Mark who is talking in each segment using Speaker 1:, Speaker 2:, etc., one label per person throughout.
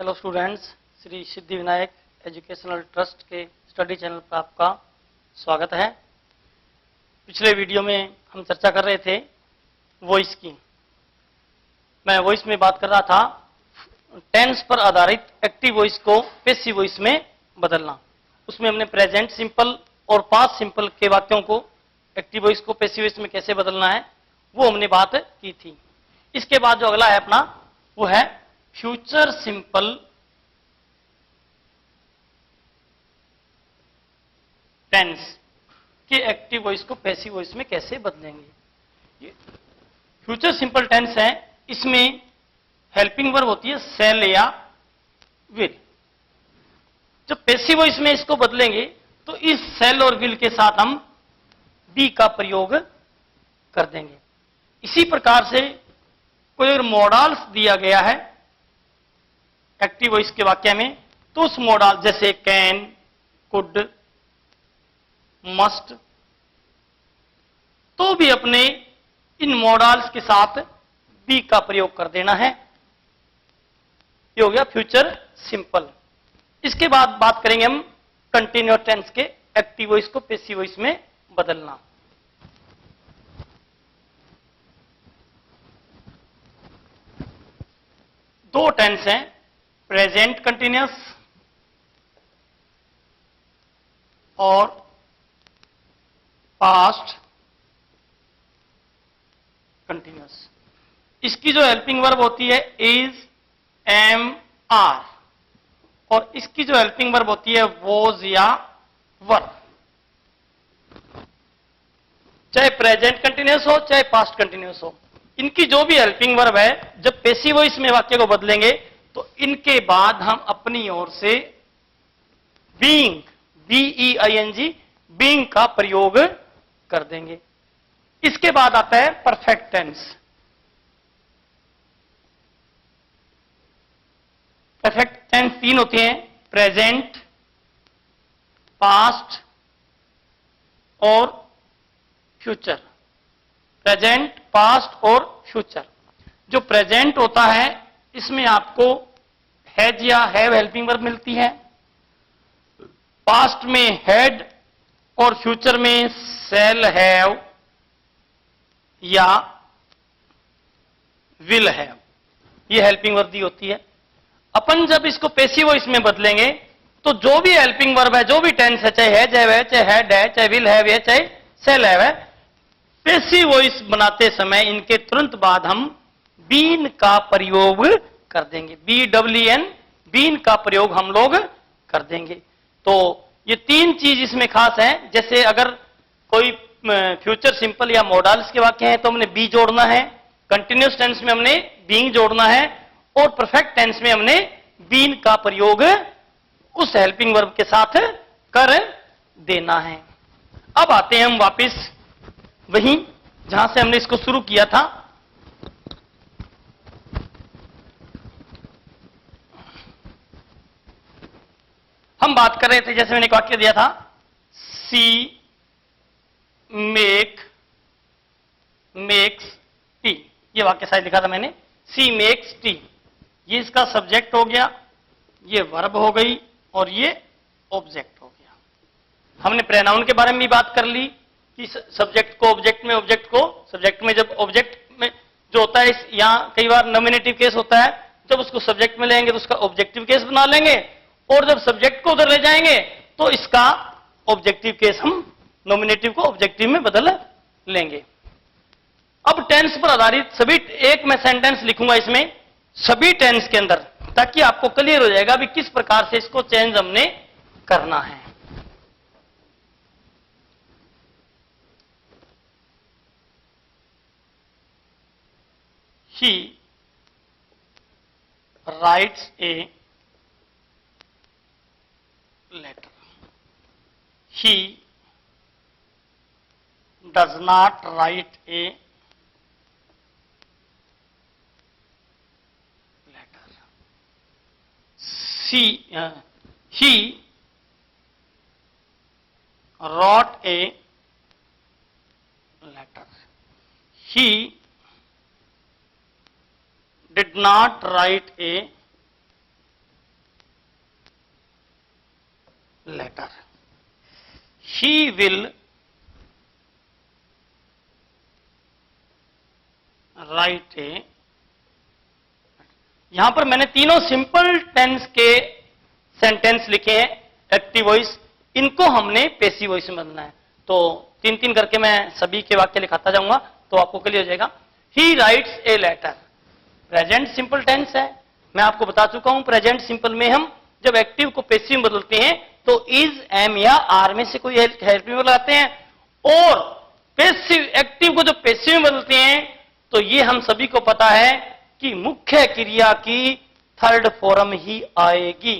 Speaker 1: Hello students, Shri Siddhi Vinayak educational trust के study channel पर आपका स्वागत है। पिछले वीडियो में हम चर्चा कर रहे थे वॉइस की। मैं वॉइस में बात कर रहा था टेंस पर आधारित एक्टिव वॉइस को पैसिव वॉइस में बदलना। उसमें हमने प्रेजेंट सिंपल और पास्ट सिंपल के वाक्यों को एक्टिव वॉइस को पैसिव वॉइस में कैसे बदलना है वो हमने बात की थी। इसके बाद जो अगला है अपना वो है फ्यूचर सिंपल टेंस के एक्टिव वॉइस को पैसिव वॉइस में कैसे बदलेंगे। ये फ्यूचर सिंपल टेंस है, इसमें हेल्पिंग वर्ब होती है सेल या विल। जब पैसिव वॉइस में इसको बदलेंगे तो इस सेल और विल के साथ हम बी का प्रयोग कर देंगे। इसी प्रकार से कोई अगर मॉडल्स दिया गया है एक्टिव वॉइस के वाक्य में तो उस मॉडल जैसे कैन, कुड, मस्ट, तो भी अपने इन मॉडल्स के साथ बी का प्रयोग कर देना है। ये हो गया फ्यूचर सिंपल। इसके बाद बात करेंगे हम कंटिन्यूअस टेंस के एक्टिव वॉइस को पैसिव वॉइस में बदलना। दो टेंस हैं, प्रेजेंट कंटिन्यूअस और पास्ट कंटिन्यूअस। इसकी जो हेल्पिंग वर्ब होती है इज, एम, आर, और इसकी जो हेल्पिंग वर्ब होती है वॉज या वर। चाहे प्रेजेंट कंटिन्यूअस हो चाहे पास्ट कंटिन्यूअस हो, इनकी जो भी हेल्पिंग वर्ब है जब पैसिव वॉइस में वाक्य को बदलेंगे तो इनके बाद हम अपनी ओर से बीइंग, बीईआईएनजी, बीइंग का प्रयोग कर देंगे। इसके बाद आता है परफेक्ट टेंस। परफेक्ट टेंस तीन होते हैं, प्रेजेंट, पास्ट और फ्यूचर। प्रेजेंट, पास्ट और फ्यूचर। जो प्रेजेंट होता है इसमें आपको हैज या हैव हेल्पिंग वर्ब मिलती है, पास्ट में हैड और फ्यूचर में शैल हैव या विल हैव, ये हेल्पिंग वर्ब दी होती है। अपन जब इसको पैसिव वॉइस में बदलेंगे तो जो भी हेल्पिंग वर्ब है, जो भी टेंस है, चाहे हैज है, चाहे हैड है, चाहे विल हैव है, चाहे शैल हैव है, पैसिव वॉइस बनाते समय इनके तुरंत बाद हम बीन का प्रयोग कर देंगे। BWN, बीन का प्रयोग हम लोग कर देंगे। तो ये तीन चीज इसमें खास है। जैसे अगर कोई फ्यूचर सिंपल या मॉडल्स के वाक्य हैं तो हमने बी जोड़ना है, कंटिन्यूअस टेंस में हमने बीइंग जोड़ना है, और परफेक्ट टेंस में हमने बीन का प्रयोग उस हेल्पिंग वर्ब के साथ कर देना है। अब आते हैं हम वापस वहीं जहां से हमने इसको शुरू किया था। हम बात कर रहे थे, जैसे मैंने एक वाक्य दिया था, सी मेक्स टी। ये वाक्य शायद लिखा था मैंने, सी मेक्स टी। ये इसका सब्जेक्ट हो गया, ये वर्ब हो गई और ये ऑब्जेक्ट हो गया। हमने प्रोनाउन के बारे में भी बात कर ली कि सब्जेक्ट को ऑब्जेक्ट में, ऑब्जेक्ट को सब्जेक्ट में। जब ऑब्जेक्ट में जो होता है, यहां कई बार नॉमिनेटिव केस होता है, जब उसको सब्जेक्ट में लेंगे तो उसका ऑब्जेक्टिव केस बना लेंगे, और जब सब्जेक्ट को उधर ले जाएंगे तो इसका ऑब्जेक्टिव केस हम नॉमिनेटिव को ऑब्जेक्टिव में बदल लेंगे। अब टेंस पर आधारित सभी, एक मैं सेंटेंस लिखूंगा इसमें सभी टेंस के अंदर, ताकि आपको क्लियर हो जाएगा भी किस प्रकार से इसको चेंज हमने करना है। He writes a letter. He does not write a letter. He wrote a letter. He did not write a letter, he will write a, यहां पर मैंने तीनों सिंपल टेंस के सेंटेंस लिखे हैं एक्टिव वॉइस, इनको हमने पैसिव वॉइस में बदलना है। तो तीन तीन करके मैं सभी के वाक्य लिखाता जाऊंगा तो आपको क्लियर हो जाएगा। He writes a letter, present simple tense है, मैं आपको बता चुका हूं प्रेजेंट सिंपल में हम जब एक्टिव को पैसिव में बदलते हैं तो इज, एम या आर में से कोई हेल्पिंग वर्ब लगाते हैं, और पैसिव एक्टिव को जब पैसिव में बदलते हैं तो ये हम सभी को पता है कि मुख्य क्रिया की थर्ड फॉर्म ही आएगी।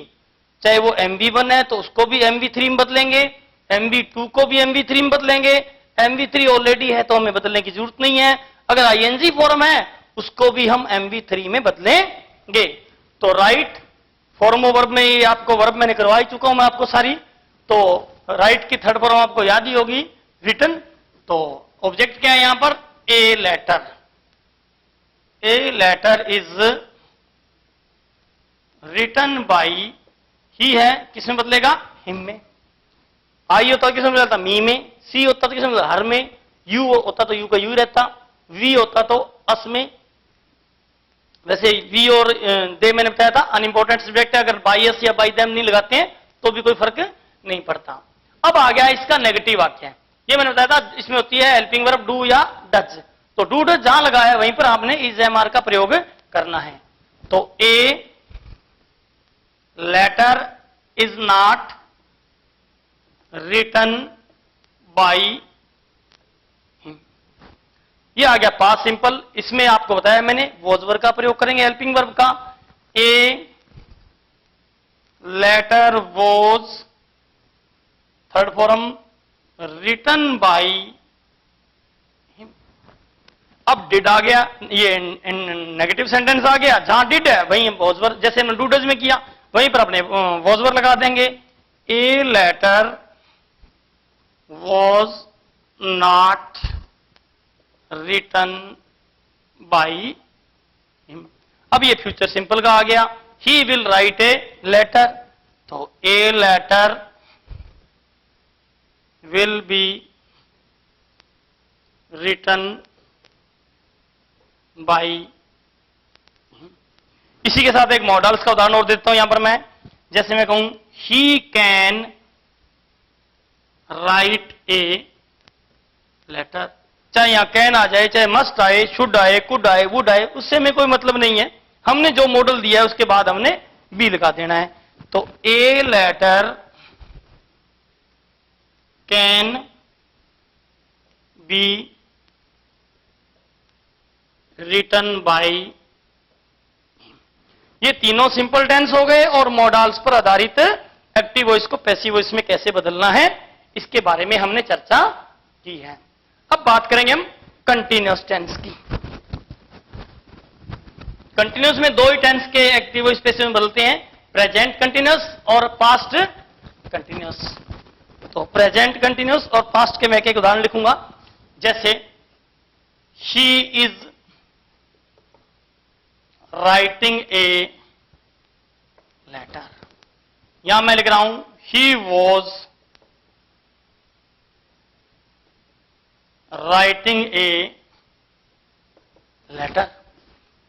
Speaker 1: चाहे वो MV1 है तो उसको भी MV3 में बदलेंगे, MV2 को भी MV3 में बदलेंगे, MV3 ऑलरेडी है तो हमें बदलने की जरूरत नहीं है, अगर ING फॉर्म है उसको भी हम MV3 में बदलेंगे। तो राइट फॉर्म ऑफ वर्ब में ये आपको वर्ब मैंने करवा चुका हूं मैं आपको सारी, तो राइट की थर्ड फॉर्म आपको याद ही होगी, रिटन। तो ऑब्जेक्ट क्या है यहां पर, a letter, a letter is written by, he है किसमें बदलेगा, हिम में, आई होता तो किसमें बदलता, मी में, सी होता तो किसमें बदलता, हर में, यू होता तो यू का यू रहता, वी होता तो अस में। वैसे वी और दे मैंने बताया था अनइंपॉर्टेंट सब्जेक्ट है, अगर बाई अस या बाई देम नहीं लगाते हैं तो भी कोई फर्क नहीं पड़ता। अब आ गया इसका नेगेटिव वाक्य, ये मैंने बताया था इसमें होती है हेल्पिंग वर्ब डू या डज, तो डू डज जहां लगा है वहीं पर आपने इज एम आर का प्रयोग करना है। तो a letter is not written by him, ये आ गया पास्ट सिंपल। इसमें आपको बताया मैंने वॉज वर्ब का प्रयोग करेंगे हेल्पिंग वर्ब का, a letter was third form written by him. अब डिड आ गया, ये नेगेटिव सेंटेंस आ गया, जहां डिड है वहीं वॉज वर्ब, जैसे हमने डू डज में किया वहीं पर अपने वॉज वर्ब लगा देंगे। A letter was not written by him. अब ये फ्यूचर सिंपल का आ गया, he will write a letter, तो a letter will be written by. इसी के साथ एक मॉडल्स का उदाहरण और देता हूं यहां पर मैं, जैसे मैं कहूं he can write a letter, चाहे यहां कैन आ जाए, चाहे मस्ट आए, शुड आए, कुड आए, वुड आए, उससे में कोई मतलब नहीं है, हमने जो मॉडल दिया है उसके बाद हमने बी लगा देना है। तो a letter can be written by, ये तीनों सिंपल टेंस हो गए और मॉडल्स पर आधारित एक्टिव वॉइस को पैसिव वॉइस में कैसे बदलना है इसके बारे में हमने चर्चा की है। अब बात करेंगे हम कंटिन्यूअस टेंस की। कंटिन्यूअस में दो ही टेंस के एक्टिव वॉइस पैसिव में बदलते हैं, प्रेजेंट कंटिन्यूअस और पास्ट कंटिन्यूअस। तो प्रेजेंट कंटिन्यूअस और पास्ट के मैं एक उदाहरण लिखूंगा, जैसे she is writing a letter, यहां मैं लिख रहा हूं he was writing a letter.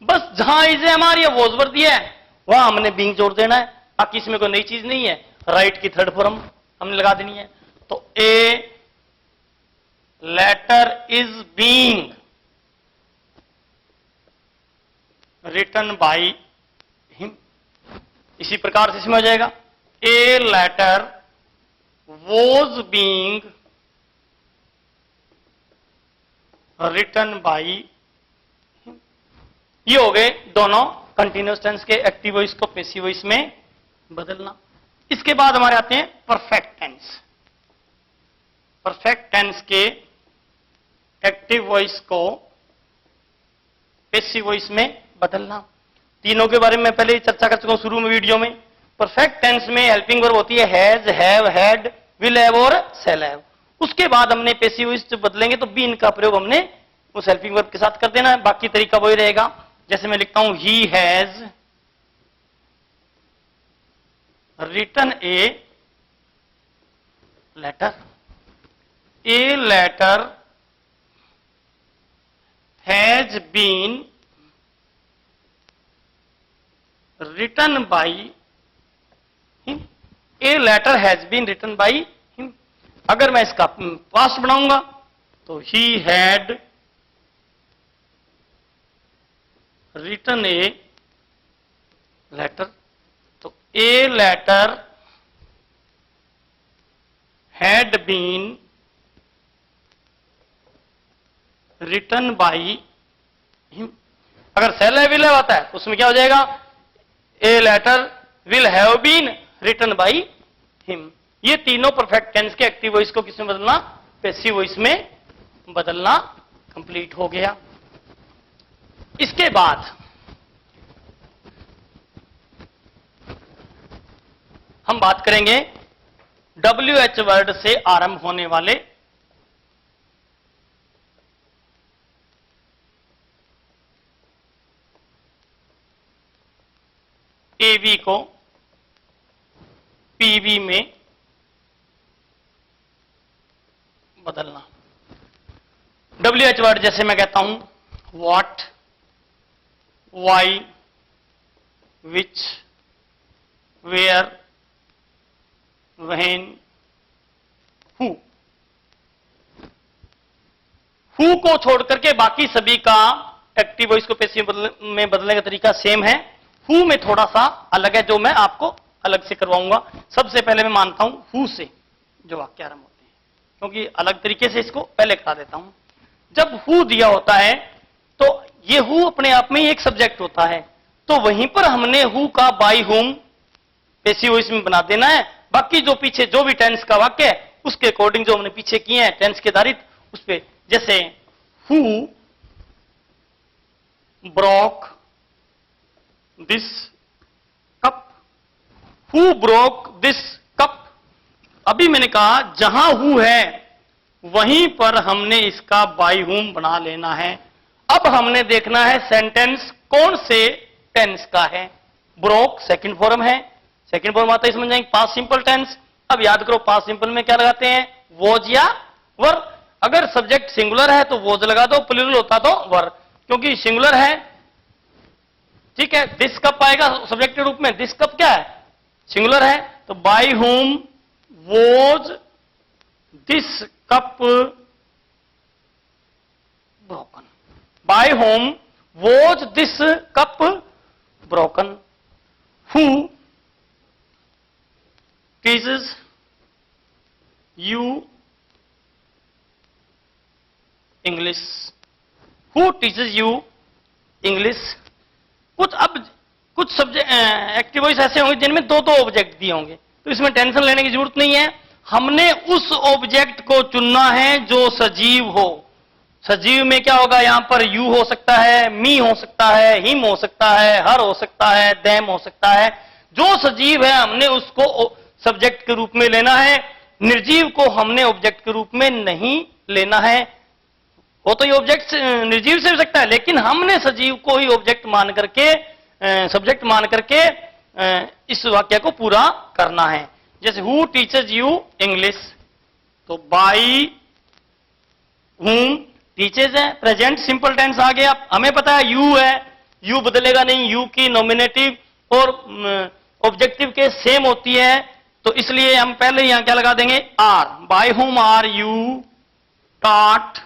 Speaker 1: बस जहां इसे हमारी वॉज वर्ब दिया है वहां हमने बीइंग जोड़ देना है, बाकी इसमें कोई नई चीज नहीं है, राइट की थर्ड फॉर्म हमने लगा देनी है। तो a letter is being written by him, इसी प्रकार से इसमें हो जाएगा a letter was being written by him. ये हो गए दोनों कंटिन्यूअस टेंस के एक्टिव वॉइस को पैसिव वॉइस में बदलना। इसके बाद हमारे आते हैं परफेक्ट टेंस। परफेक्ट टेंस के एक्टिव वॉइस को पैसिव वॉइस में बदलना। तीनों के बारे में पहले ही चर्चा कर चुका हूं शुरू में वीडियो में। परफेक्ट टेंस में हेल्पिंग वर्ब होती है has, have, had, will have और शैल हैव। उसके बाद हमने पैसिव वॉइस जब बदलेंगे तो बीन का प्रयोग हमने उस हेल्पिंग वर्ब के साथ कर देना है, बाकी तरीका वही रहेगा। जैसे मैं लिखता हूं he has written a letter, a letter has been written by him, a letter has been written by him. अगर मैं इसका पास्ट बनाऊंगा तो he had written a letter, तो a letter had been written by him. अगर shall है will है आता है तो उसमें क्या हो जाएगा, a letter will have been written by him. ये तीनों परफेक्ट टेंस के एक्टिव वॉइस को किसमें बदलना, पैसिव वॉइस में बदलना कंप्लीट हो गया। इसके बाद हम बात करेंगे WH वर्ड से आरंभ होने वाले AV को PV में बदलना। WH वर्ड जैसे मैं कहता हूं what, why, which, where, when, who को छोड़ करके बाकी सभी का एक्टिव वॉइस को पैसिव में बदलने का तरीका सेम है। हु में थोड़ा सा अलग है जो मैं आपको अलग से करवाऊंगा। सबसे पहले मैं मानता हूं हु से जो वाक्य आरंभ होते हैं, क्योंकि अलग तरीके से इसको पहले करा देता हूं। जब हु दिया होता है तो ये हु अपने आप में एक सब्जेक्ट होता है, तो वहीं पर हमने हु का बाय हुम पैसिव वॉइस में बना देना है। बाकी जो पीछे जो भी टेंस का वाक्य है उसके अकॉर्डिंग जो हमने पीछे किए हैं टेंस के आधारित उस पे, जैसे who broke this cup, who broke this cup. अभी मैंने कहा जहां हु है वहीं पर हमने इसका बाय हुम बना लेना है। अब हमने देखना है सेंटेंस कौन से टेंस का है। ब्रोक सेकंड फॉर्म है, सेकंड फॉर्म आता है समझ जाएंगे पास्ट सिंपल टेंस। अब याद करो पास्ट सिंपल में क्या लगाते हैं, वॉज या वर। अगर सब्जेक्ट सिंगुलर है तो वॉज लगा दो, प्लूरल होता तो वर, क्योंकि सिंगुलर है। ठीक है, दिस कप आएगा सब्जेक्ट के रूप में, दिस कप क्या है, सिंगुलर है, तो by whom was this cup broken, by whom was this cup broken. Who teaches you English, who teaches you English. कुछ सब्जेक्ट एक्टिव वॉइस ऐसे होंगे जिनमें दो दो ऑब्जेक्ट दिए होंगे, तो इसमें टेंशन लेने की जरूरत नहीं है। हमने उस ऑब्जेक्ट को चुनना है जो सजीव हो। सजीव में क्या होगा, यहां पर यू हो सकता है, मी हो सकता है, हिम हो सकता है, हर हो सकता है, देम हो सकता है। जो सजीव है हमने उसको सब्जेक्ट के रूप में लेना है, निर्जीव को हमने ऑब्जेक्ट के रूप में नहीं लेना है। वो तो ये ऑब्जेक्ट निर्जीव से हो सकता है, लेकिन हमने सजीव को ही ऑब्जेक्ट मान करके सब्जेक्ट मान करके इस वाक्य को पूरा करना है। जैसे हु टीचर्स यू इंग्लिश, तो बाई हुम टीचर्स है, प्रेजेंट सिंपल टेंस आ गया। हमें पता है यू है, यू बदलेगा नहीं, यू की नॉमिनेटिव और ऑब्जेक्टिव के सेम होती है, तो इसलिए हम पहले यहां क्या लगा देंगे, are. By whom are you taught.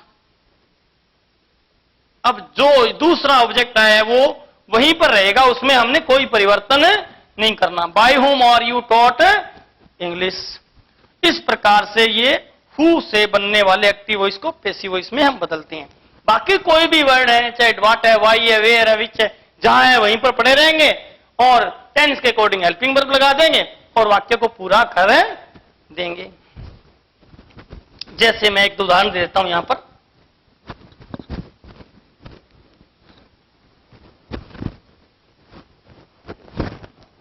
Speaker 1: अब जो दूसरा ऑब्जेक्ट है वो वहीं पर रहेगा, उसमें हमने कोई परिवर्तन नहीं करना। Bye whom are you taught English. इस प्रकार से ये हु से बनने वाले एक्टिव वॉइस को पैसिव वॉइस में हम बदलते हैं। बाकी कोई भी वर्ड है, चाहे व्हाट है, वाई है, वेयर है, विच है, जहां है वहीं पर पड़े रहेंगे और टेंस के अकॉर्डिंग हेल्पिंग वर्ब लगा देंगे और वाक्य को पूरा कर देंगे। जैसे मैं एक उदाहरण दे देता हूं यहां पर,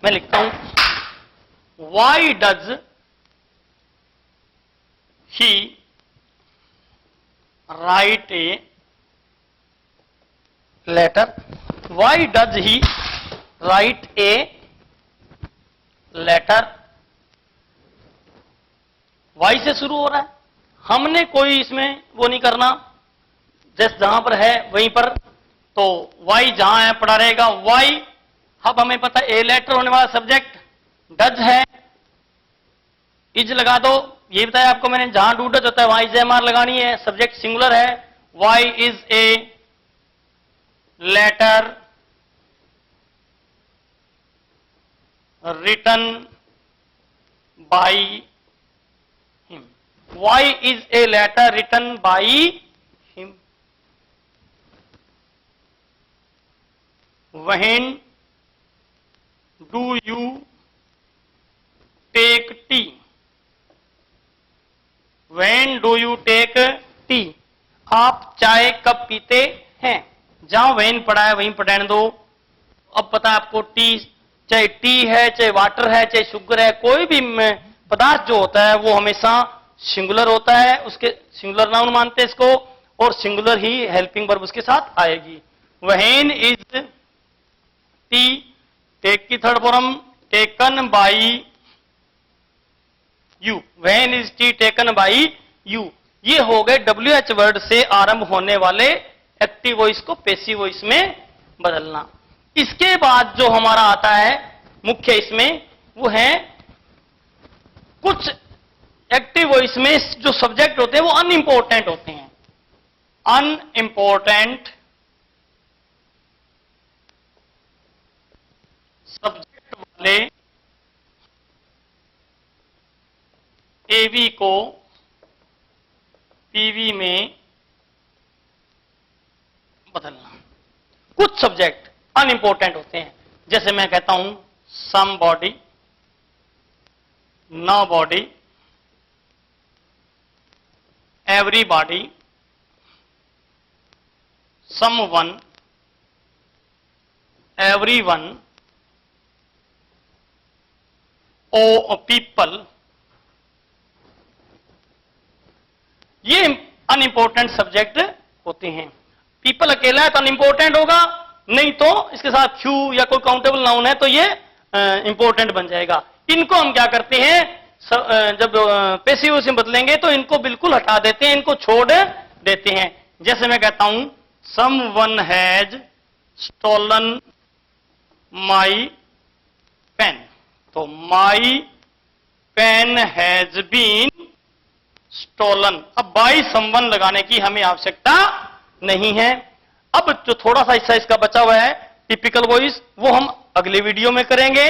Speaker 1: मैं लिखता हूं why does he write a letter, why does he write a letter, why से शुरू हो रहा है, हमने कोई इसमें वो नहीं करना, जैसे जहां पर है वहीं पर, तो वाई जहां है पड़ा रहेगा वाई। अब हमें पता है ए लेटर होने वाला सब्जेक्ट डज है, इज लगा दो, ये बताया आपको मैंने, जहां डू डज होता है वहां इज एम आर लगानी है, सब्जेक्ट सिंगुलर है, why is a letter written by him. Why is a letter written by him? When do you take tea? When do you take tea? आप चाय कब पीते हैं? जहां वेन पड़ा है वहीं पढ़ने दो। अब पता है आपको, टी चाहे टी है, चाहे वाटर है, चाहे शुगर है, कोई भी पदार्थ जो होता है वो हमेशा सिंगुलर होता है, उसके सिंगुलर नाउन मानते हैं इसको, और सिंगुलर ही हेल्पिंग वर्ब उसके साथ आएगी। व्हेन इज टी टेक की third form taken by you, when is T taken by you. ये हो गए WH वर्ड से आरंभ होने वाले एक्टिव वॉइस को पैसिव वॉइस में बदलना। इसके बाद जो हमारा आता है मुख्य इसमें, वो है कुछ एक्टिव वॉइस में जो सब्जेक्ट होते हैं वो अनइंपोर्टेंट होते हैं। अनइंपोर्टेंट सब्जेक्ट वाले एवी को पीवी में बदलना। कुछ सब्जेक्ट अनइंपोर्टेंट होते हैं, जैसे मैं कहता हूं somebody, nobody, everybody, someone, everyone, O people. ये अनइंपोर्टेंट सब्जेक्ट होते हैं। पीपल अकेला है तो अनइंपोर्टेंट होगा, नहीं तो इसके साथ क्यू या कोई काउंटेबल नाउन है तो ये इंपॉर्टेंट बन जाएगा। इनको हम क्या करते हैं, जब पैसिव से बदलेंगे तो इनको बिल्कुल हटा देते हैं, इनको छोड़ देते हैं। जैसे मैं कहता हूं someone has stolen my pen, तो my pen has been stolen. अब बाई समवन लगाने की हमें आवश्यकता नहीं है। अब जो थोड़ा सा हिस्सा इसका बचा हुआ है टिपिकल वॉइस, वो हम अगले वीडियो में करेंगे।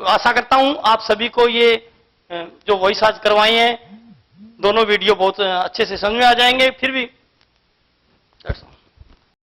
Speaker 1: आशा करता हूं आप सभी को ये जो वॉइस आज करवाई है दोनों वीडियो बहुत अच्छे से समझ में आ जाएंगे। फिर भी